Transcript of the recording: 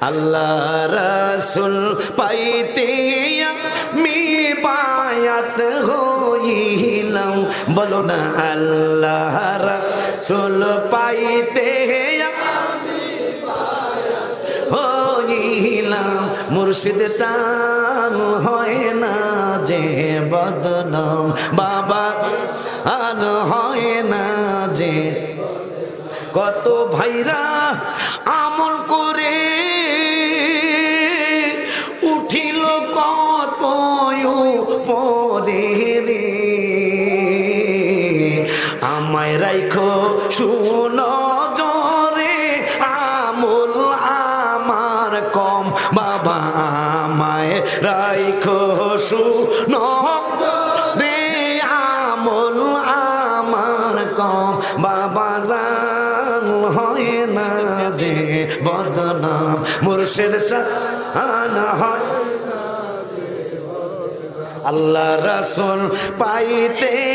আল্লাহ রাসূল পাইতে আমি বায়াত হইলাম, বলো না আল্লাহ রাসূল পাইতে আমি বায়াত হইলাম। মুর্শিদ চান হয় না যে বদনাম, বাবা আর হয় না যে। কত ভাইরা আমল করে উঠিল কত পরে রে, আমায় রাইখো শুনো জরে, আমল আমার কম, বাবা আমায় রাইখো শুনো রে, আমল আমার কম, বাবা জান হয় না যে বদনাম। মুর্শিদ চান হয় আল্লাহ রাসূল পাইতে